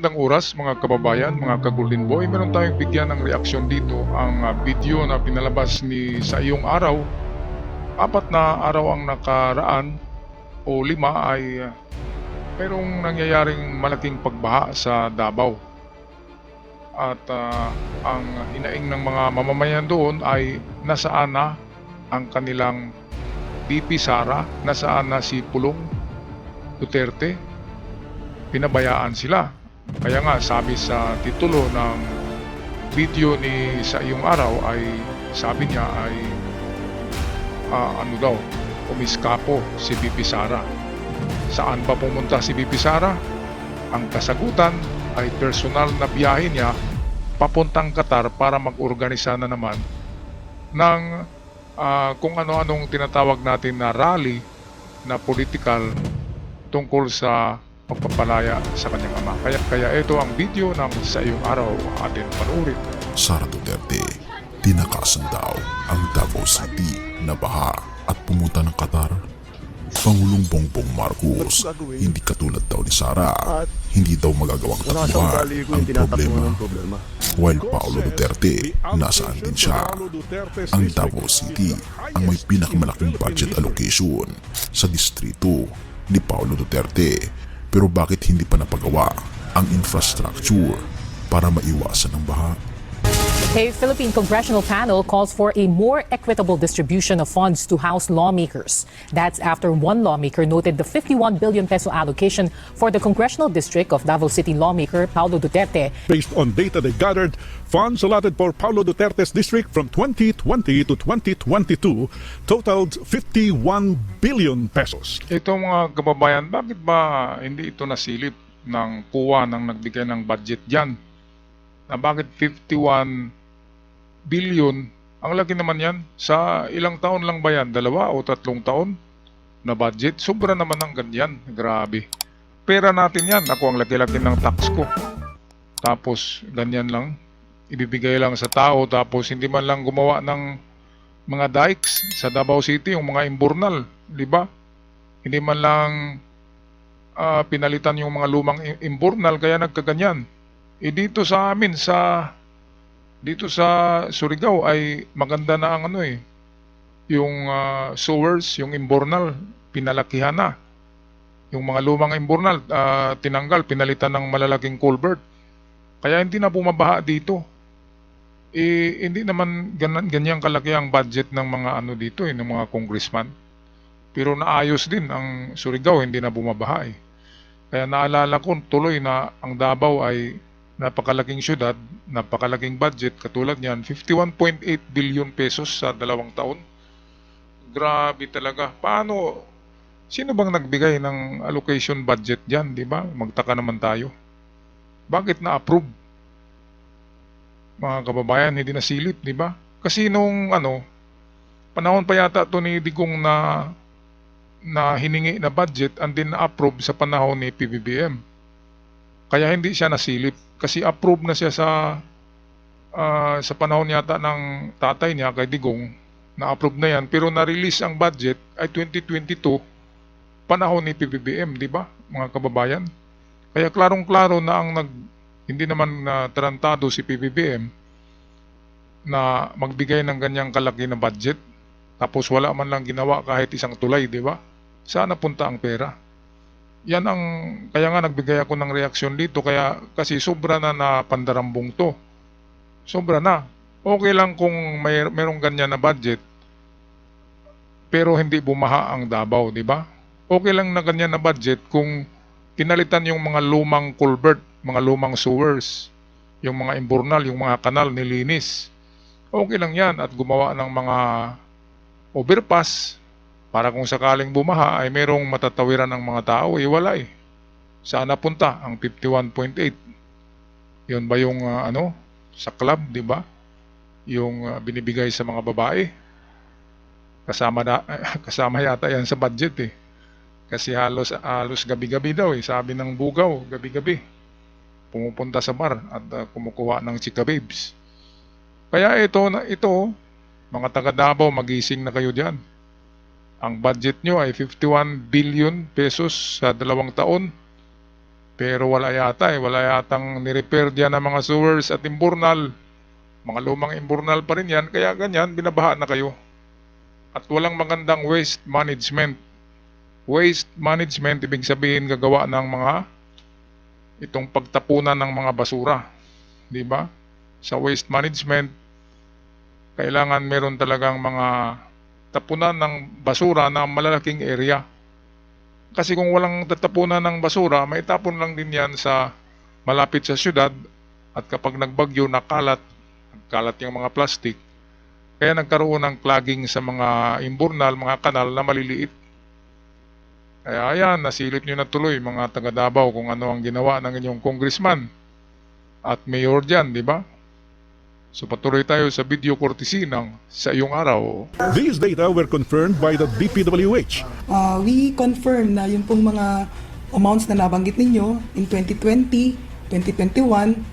Magandang oras mga kababayan, mga ka-Golden Boy. Meron tayong bigyan ng reaksyon dito. Ang video na pinalabas ni sa iyong araw, 4 na araw ang nakaraan o 5 ay mayroong nangyayaring malaking pagbaha sa Davao. At ang hinaing ng mga mamamayan doon ay nasaan na ang kanilang VP Sara, nasaan na si Pulong Duterte. Pinabayaan sila. Kaya nga sabi sa titulo ng video ni sa iyong araw ay sabi niya ay umiskapo si VP Sara. Saan ba pumunta si VP Sara? Ang kasagutan ay personal na biyahe niya papuntang Qatar para mag-organisa na naman ng kung ano-anong tinatawag natin na rally na political tungkol sa pagpapalaya sa kanyang ama. Kaya ito ang video ng sa iyong araw atin panuorin. Sara Duterte, tinakasan daw ang Davao City na baha at pumunta ng Qatar. Pangulong Bongbong Marcos, hindi katulad daw ni Sara, hindi daw magagawang takbuhan ang problema. While Paulo Duterte, nasaan din siya. Ang Davao City ang may pinakamalaking budget allocation sa distrito ni Paulo Duterte. Pero bakit hindi pa napagawa ang infrastructure para maiwasan ang baha? A Philippine congressional panel calls for a more equitable distribution of funds to House lawmakers. That's after one lawmaker noted the 51 billion peso allocation for the congressional district of Davao City lawmaker Paulo Duterte. Based on data they gathered, funds allotted for Paulo Duterte's district from 2020 to 2022 totaled 51 billion pesos. Ito mga kababayan, bakit ba hindi ito nasilip ng PUA nang nagbigay ng budget dyan? Na bakit 51 billion? Ang laki naman yan. Sa ilang taon lang ba yan? 2 o 3 taon na budget? Sobra naman ng ganyan. Grabe. Pera natin yan. Ako ang laki-laki ng tax ko. Tapos ganyan lang. Ibibigay lang sa tao. Tapos hindi man lang gumawa ng mga dikes sa Davao City. Yung mga imburnal. Diba? Hindi man lang pinalitan yung mga lumang imburnal. Kaya nagkaganyan. Dito sa amin dito sa Surigao ay maganda na ang yung sewers, yung imburnal pinalakihan na. Yung mga lumang imburnal tinanggal, pinalitan ng malalaking culvert. Kaya hindi na bumabaha dito. Hindi naman ganyan kalaki ang budget ng mga dito ng mga congressman. Pero naayos din ang Surigao, hindi na bumabaha . Kaya naalala ko tuloy na ang Davao ay napakalaking syudad, napakalaking budget, katulad niyan, 51.8 billion pesos sa 2 taon. Grabe talaga. Paano? Sino bang nagbigay ng allocation budget diyan, di ba? Magtaka naman tayo. Bakit na-approve? Mga kababayan, hindi nasilip, di ba? Kasi nung panahon pa yata to ni Digong na hiningi na budget and then na-approve sa panahon ni PBBM. Kaya hindi siya nasilip. Kasi approve na siya sa panahon yata ng tatay niya kay Digong, na-approve na yan, pero na-release ang budget ay 2022, panahon ni PBBM, di ba mga kababayan? Kaya klarong-klaro na hindi naman tarantado si PBBM na magbigay ng ganyang kalaki na budget, tapos wala man lang ginawa kahit isang tulay, di ba? Saan napunta ang pera? Yan kaya nga nagbigay ako ng reaksyon dito kasi sobra na pandarambong to. Sobra na. Okay lang kung merong ganyan na budget pero hindi bumaha ang Davao, di ba? Okay lang na ganyan na budget kung pinalitan yung mga lumang culvert, mga lumang sewers, yung mga imburnal, yung mga kanal nilinis. Okay lang yan at gumawa ng mga overpass para kung sakaling bumaha ay merong matatawiran ng mga tao, wala . Saan napunta ang 51.8? Yun ba yung sa club, di ba? Yung binibigay sa mga babae. Kasama yata yan sa budget . Kasi halos gabi-gabi daw . Sabi ng bugaw, gabi-gabi pumupunta sa bar at kumukuha ng chika babes. Kaya ito, mga taga Davao, magising na kayo diyan. Ang budget nyo ay 51 billion pesos sa 2 taon. Pero wala yata wala yatang nirepair diyan ng mga sewers at imburnal. Mga lumang imburnal pa rin yan, kaya ganyan, binabaha na kayo. At walang magandang waste management. Waste management, ibig sabihin gagawa ng mga itong pagtapunan ng mga basura. Di ba? Sa waste management, kailangan meron talagang mga tapunan ng basura na malalaking area. Kasi kung walang tatapunan ng basura, maitapon lang din yan sa malapit sa syudad, at kapag nagbagyo, nagkalat yung mga plastic. Kaya nagkaroon ng clogging sa mga imburnal, mga kanal na maliliit. Kaya ayan, nasilip nyo na tuloy mga taga Davao kung ano ang ginawa ng inyong congressman at mayor dyan, di ba? So patuloy tayo sa video courtesy ng Sa Iyong Araw. These data were confirmed by the DPWH. We confirm na yung pong mga amounts na nabanggit ninyo in 2020, 2021,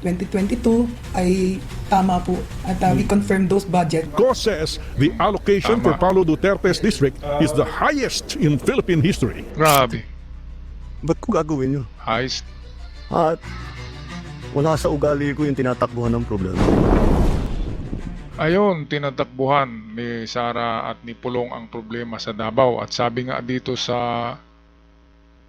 2022 ay tama po. At we confirm those budget. COS says the allocation for Paulo Duterte's district is the highest in Philippine history. Grabe. Ba't ko gagawin yun? Heist. At wala sa ugali ko yung tinatakbuhan ng problema. Ayon, tinatakbuhan ni Sara at ni Pulong ang problema sa Davao. At sabi nga dito sa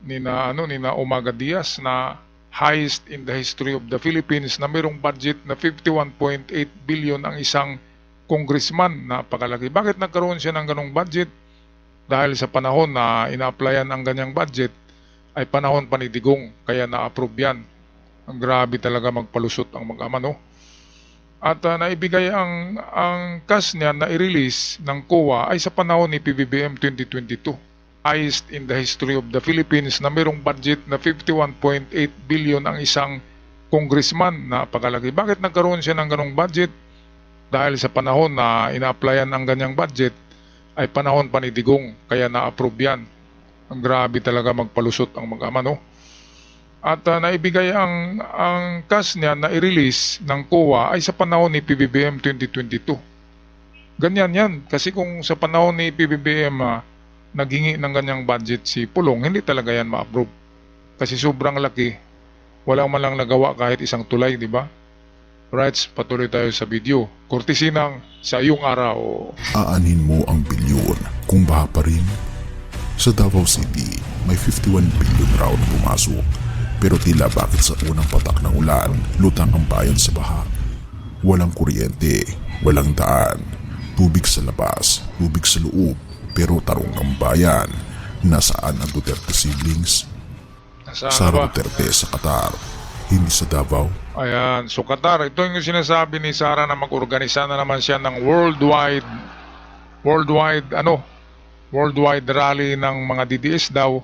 nina Umaga Diaz na highest in the history of the Philippines na mayroong budget na 51.8 billion ang isang congressman. Napakalaki. Bakit nagkaroon siya ng ganong budget? Dahil sa panahon na ina-applyan ang ganyang budget ay panahon pa ni Digong, kaya na-approve yan. Ang grabe talaga magpalusot ang mag-ama, no? At naibigay ang cash niya na i-release ng COA ay sa panahon ni PBBM 2022. Highest in the history of the Philippines na mayroong budget na 51.8 billion ang isang congressman. Napakalaki. Bakit nagkaroon siya ng ganong budget? Dahil sa panahon na ina-applyan ang ganyang budget ay panahon pa ni Digong, kaya na-approve yan. Ang grabe talaga magpalusot ang mag-ama, no? At naibigay ang cash niya na i-release ng COA ay sa panahon ni PBBM 2022. Ganyan yan. Kasi kung sa panahon ni PBBM naghingi ng ganyang budget si Pulong, hindi talaga yan ma-approve. Kasi sobrang laki. Walang man lang nagawa kahit isang tulay, di ba? Right, patuloy tayo sa video. Courtesy ng Sa Iyong Araw. Aanhin mo ang bilyon kung baha pa rin. Sa Davao City, may 51 billion raw na pumasok. Pero tila bakit sa unang patak ng ulan, lutang ang bayan sa baha. Walang kuryente, walang daan, tubig sa labas, tubig sa loob, pero tarong ang bayan. Nasaan ang Duterte siblings? Nasaan Sara ba? Duterte sa Qatar, hindi sa Davao. Ayan, so Qatar, ito yung sinasabi ni Sara na mag-organisa na naman siya ng worldwide rally ng mga DDS daw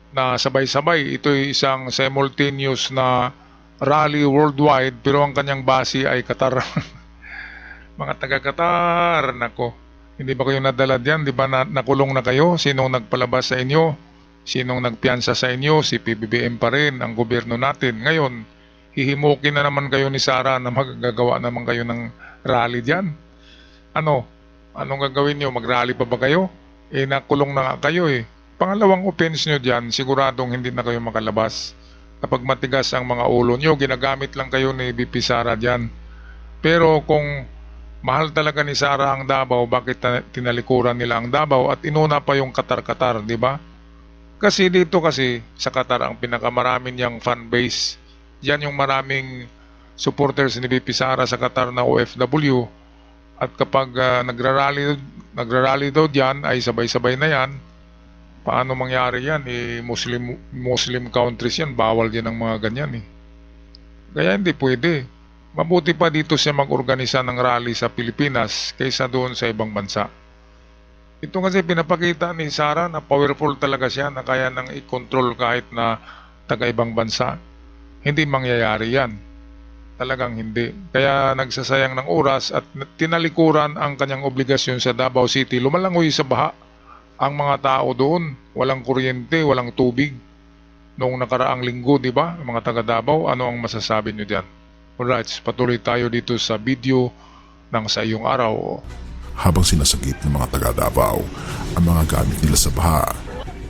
na sabay-sabay. Ito'y isang simultaneous na rally worldwide pero ang kanyang base ay Qatar. Mga taga-Qatar, nako. Hindi ba kayo nadala diyan? Di ba nakulong na kayo? Sinong nagpalabas sa inyo? Sinong nagpiyansa sa inyo? Si PBBM pa rin, ang gobyerno natin. Ngayon, hihimukin na naman kayo ni Sara na magagawa naman kayo ng rally diyan. Anong gagawin nyo? Mag-rally pa ba kayo? Nakulong na nga kayo eh. Pangalawang offense nyo dyan, siguradong hindi na kayo makalabas. Kapag matigas ang mga ulo nyo, ginagamit lang kayo ni BP Sara dyan. Pero kung mahal talaga ni Sara ang Davao, bakit tinalikuran nila ang Davao at inuna pa yung Qatar, di ba? Kasi dito sa Qatar ang pinakamarami niyang fan base. Yan yung maraming supporters ni BP Sara sa Qatar na OFW. At kapag nagrarally daw dyan, ay sabay-sabay na yan. Paano mangyari yan? Muslim countries yan, bawal din ang mga ganyan eh. Kaya hindi pwede. Mabuti pa dito siya mag-organisa ng rally sa Pilipinas kaysa doon sa ibang bansa. Ito kasi pinapakita ni Sara na powerful talaga siya na kaya nang i-control kahit na taga-ibang bansa. Hindi mangyayari yan. Talagang hindi. Kaya nagsasayang ng oras at tinalikuran ang kanyang obligasyon sa Davao City. Lumalangoy sa baha ang mga tao doon. Walang kuryente, walang tubig. Noong nakaraang linggo, di ba? Mga taga Davao, ano ang masasabi nyo dyan? Alright, patuloy tayo dito sa video ng Sa Iyong Araw. Habang sinasagip ng mga taga Davao ang mga gamit nila sa baha,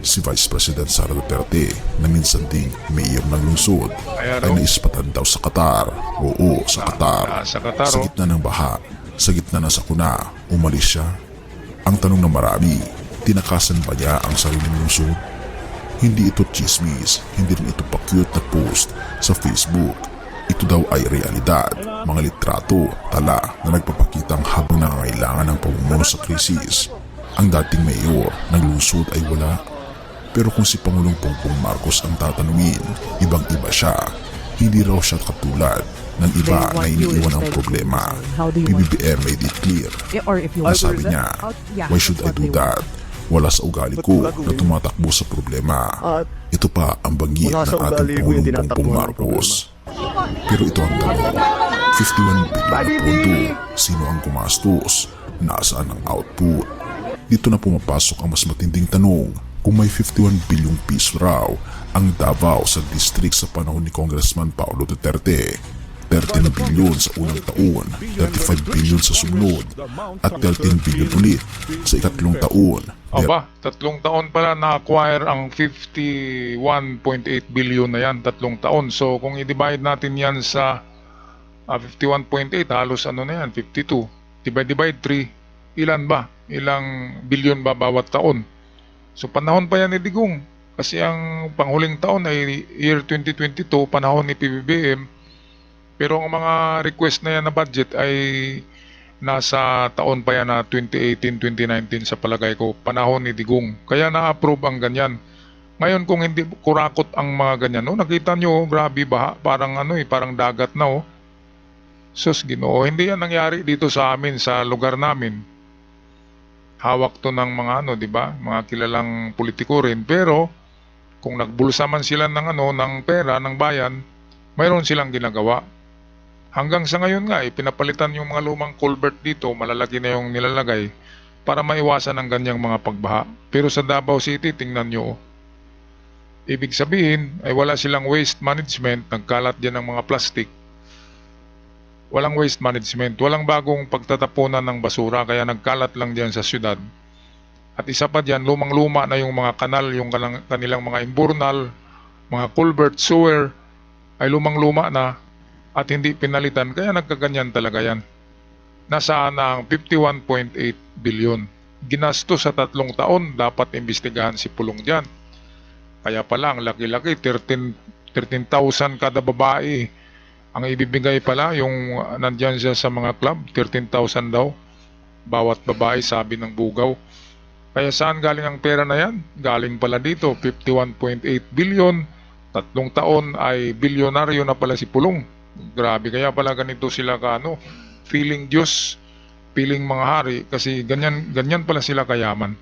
si Vice President Sara Duterte na minsan ding mayor ng lungsod Ayan, ay oh. naispatan daw sa Qatar. Oo, sa Qatar. Sa Qatar, Sa oh. gitna ng baha, sa gitna ng sakuna, umalis siya. Ang tanong ng marami, tinakasan ba niya ang sariling lungsod? Hindi ito chismis, hindi rin ito pa-cute na post sa Facebook. Ito daw ay realidad, mga litrato, tala na nagpapakitang habang nangangailangan ng pamumuno sa krisis. Ang dating mayor ng lungsod ay wala. Pero kung si Pangulong Bongbong Marcos ang tatanungin, ibang-iba siya. Hindi raw siya katulad ng iba na iniiwan ang problema. PBBM made it clear. Na sabi niya, why should I do that? Wala sa ugali ko na tumatakbo sa problema. Ito pa ang banggit Wala ng sa ating ugali ko yung Pangulong tinatakbo Bongbong ng Marcos. Pero ito ang tanong, 51 billion na pondo, sino ang gumastos? Nasaan ang output? Dito na pumapasok ang mas matinding tanong, kung may 51 bilyong piso raw ang Davao sa district sa panahon ni Congressman Paulo Duterte, 13 bilyon sa unang taon, 35 bilyon sa sumunod, at 13 bilyon ulit sa ikatlong taon. Aba, 3 taon pala na-acquire ang 51.8 billion na yan, 3 taon. So kung i-divide natin yan sa 51.8, halos ano na yan, 52. Divide 3, ilan ba? Ilang bilyon ba bawat taon? So panahon pa yan ni Digong. Kasi ang panghuling taon ay year 2022, panahon ni PBBM. Pero ang mga request na yan na budget ay nasa taon pa yan na 2018-2019 sa palagay ko, panahon ni Digong. Kaya na-approve ang ganyan. Ngayon kung hindi kurakot ang mga ganyan, no, nakita nyo, grabe baha, parang parang dagat na oh. Sus Ginoo, hindi yan nangyari dito sa amin, sa lugar namin. Hawak to ng mga di ba? Mga kilalang politiko rin, pero kung nagbulsa man sila ng ng pera ng bayan, mayroon silang ginagawa. Hanggang sa ngayon nga, pinapalitan yung mga lumang culvert dito, malalaki na yung nilalagay para maiwasan ang ganyang mga pagbaha. Pero sa Davao City, tingnan nyo, ibig sabihin ay wala silang waste management, nagkalat dyan ng mga plastic. Walang waste management, walang bagong pagtatapunan ng basura, kaya nagkalat lang dyan sa syudad. At isa pa dyan, lumang-luma na yung mga kanal, yung kanilang mga imburnal, mga culvert, sewer, ay lumang-luma na at hindi pinalitan, kaya nagkaganyan talaga yan. Nasaan na ang 51.8 billion? Ginastos sa 3 taon, dapat imbestigahan si Pulong dyan. Kaya pala, ang laki-laki, 13,000 kada babae. Ang ibibigay pala, yung nandyan siya sa mga club, 13,000 daw. Bawat babae, sabi ng bugaw. Kaya saan galing ang pera na yan? Galing pala dito, 51.8 billion. 3 taon ay bilyonaryo na pala si Pulong. Grabe, kaya pala ganito sila feeling Diyos, feeling mga hari, kasi ganyan pala sila kayaman.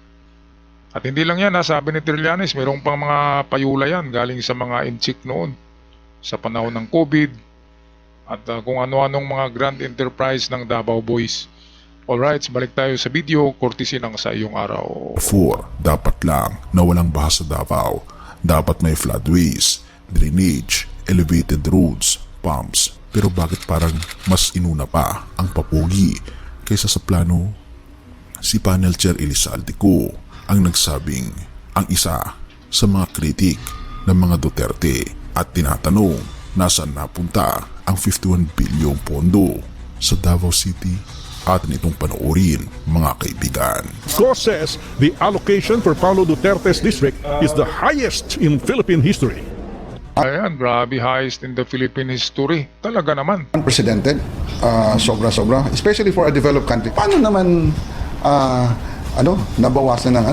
At hindi lang yan, sabi ni Trillanes, mayroong pang mga payula yan, galing sa mga inchik noon, sa panahon ng COVID, at kung ano-anong mga grand enterprise ng Davao Boys. Alright, balik tayo sa video, courtesy ng Sa Iyong Araw. 4. Dapat lang na walang baha sa Davao. Dapat may floodways, drainage, elevated roads, pumps. Pero bakit parang mas inuna pa ang papugi kaysa sa plano? Si Panel Chair Elizalde Co ang nagsabing ang isa sa mga kritik ng mga Duterte at tinatanong nasaan napunta ang 51 bilyong pondo sa Davao City. Atin itong panoorin, mga kaibigan. Co says the allocation for Paulo Duterte's district is the highest in Philippine history. Ayan, grabe, highest in the Philippine history. Talaga naman. Unprecedented, sobra-sobra, especially for a developed country. Paano naman nabawasan ng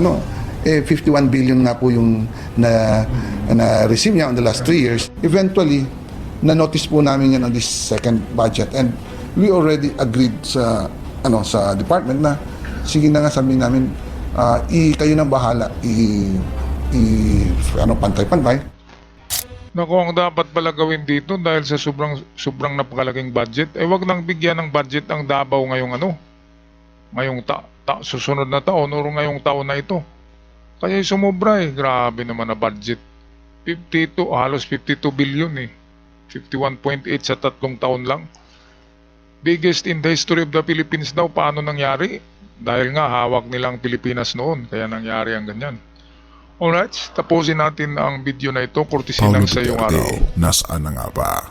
51 billion nga po yung na-receive niya on the last 3 years. Eventually, na-notice po namin yan on this second budget, and we already agreed sa department na sige na nga, sabi namin kayo nang bahala pantay-pantay. Naku, ang dapat pala gawin dito dahil sa sobrang napakalaking budget, wag nang bigyan ng budget ang Davao ngayong susunod na taon o ngayong taon na ito. Kaya sumobra grabe naman na budget. Halos 52 billion 51.8 sa 3 taon lang. Biggest in the history of the Philippines daw. Paano nangyari? Dahil nga hawak nilang Pilipinas noon, kaya nangyari ang ganyan. Alright, tapusin natin ang video na ito kurtesi Paulo ng sa iyong araw. Duterte, nasaan na nga ba?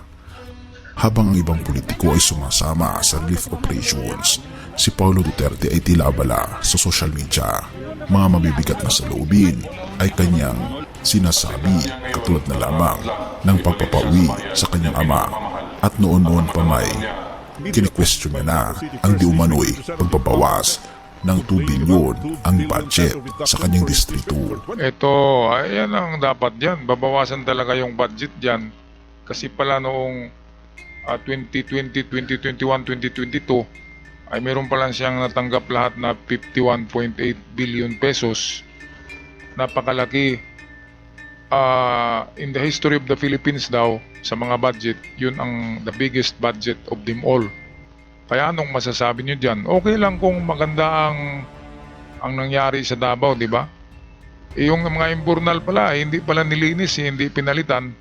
Habang ang ibang politiko ay sumasama sa relief operations, si Paulo Duterte ay tila abala sa social media. Mga mabibigat na saloobin ay kanyang sinasabi katulad na lamang ng pagpapauwi sa kanyang ama at noon-noon pa may kini-question niya na ang di umano'y pagbabawas ng 2 bilyon ang budget sa kanyang distrito. Ito, ayan ang dapat dyan. Babawasan talaga yung budget dyan. Kasi pala noong 2020, 2021, 2022 ay meron pa lang siyang natanggap lahat na 51.8 billion pesos. Napakalaki. In the history of the Philippines daw, sa mga budget, yun ang the biggest budget of them all. Kaya anong masasabi nyo dyan? Okay lang kung maganda ang nangyari sa Davao, di ba? Yung mga imburnal pala, hindi pala nilinis, hindi pinalitan.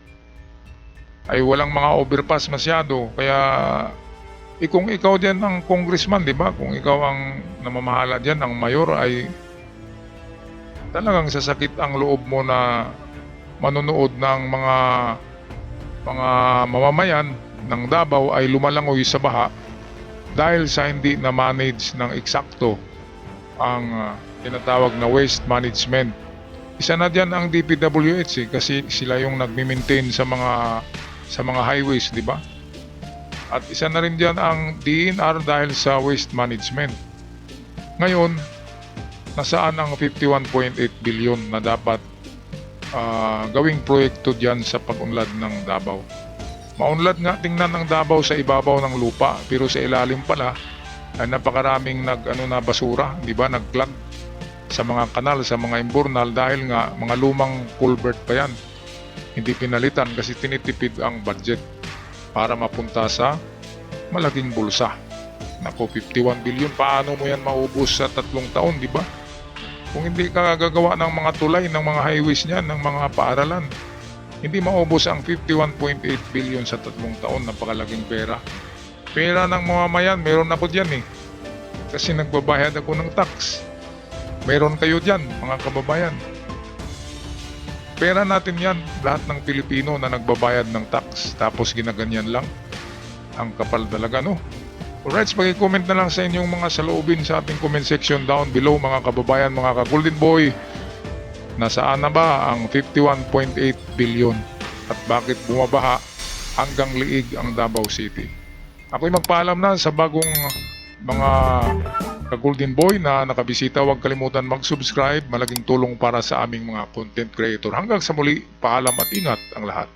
Ay walang mga overpass masyado. Kaya kung ikaw dyan ang congressman, di ba? Kung ikaw ang namamahala dyan, ang mayor, ay talagang sasakit ang loob mo na manonood ng mga mamamayan ng Davao ay lumalangoy sa baha dahil sa hindi na manage ng eksakto ang tinatawag na waste management. Isa na dyan ang DPWH kasi sila yung nagmi-maintain sa mga highways, di ba? At isa na rin dyan ang DNR dahil sa waste management. Ngayon, nasaan ang 51.8 billion na dapat gawing proyekto dyan sa pag-unlad ng Davao? Maunlad nga tingnan ang Davao sa ibabaw ng lupa, pero sa ilalim pala ay napakaraming basura, di ba? Nagclog sa mga kanal, sa mga imburnal dahil nga mga lumang culvert pa yan. Hindi pinalitan kasi tinitipid ang budget para mapunta sa malaking bulsa. Nako, 51 billion, paano mo yan maubos sa 3 taon, di ba? Kung hindi ka gagawa ng mga tulay, ng mga highways niyan, ng mga paaralan, hindi maubos ang 51.8 billion sa 3 taon. Napakalaking pera. Pera ng mamamayan, meron ako dyan kasi nagbabayad ako ng tax. Meron kayo dyan, mga kababayan. Pera natin yan, lahat ng Pilipino na nagbabayad ng tax. Tapos ginaganyan lang. Ang kapal talaga, no? Alright, pag-comment na lang sa inyong mga saloobin sa ating comment section down below, mga kababayan, mga ka-Golden Boy. Nasaan na ba ang 51.8 billion at bakit bumabaha hanggang liig ang Davao City? Ako'y magpaalam na sa bagong mga ka-Golden Boy na nakabisita. Huwag kalimutan mag-subscribe. Malaking tulong para sa aming mga content creator. Hanggang sa muli, paalam at ingat ang lahat.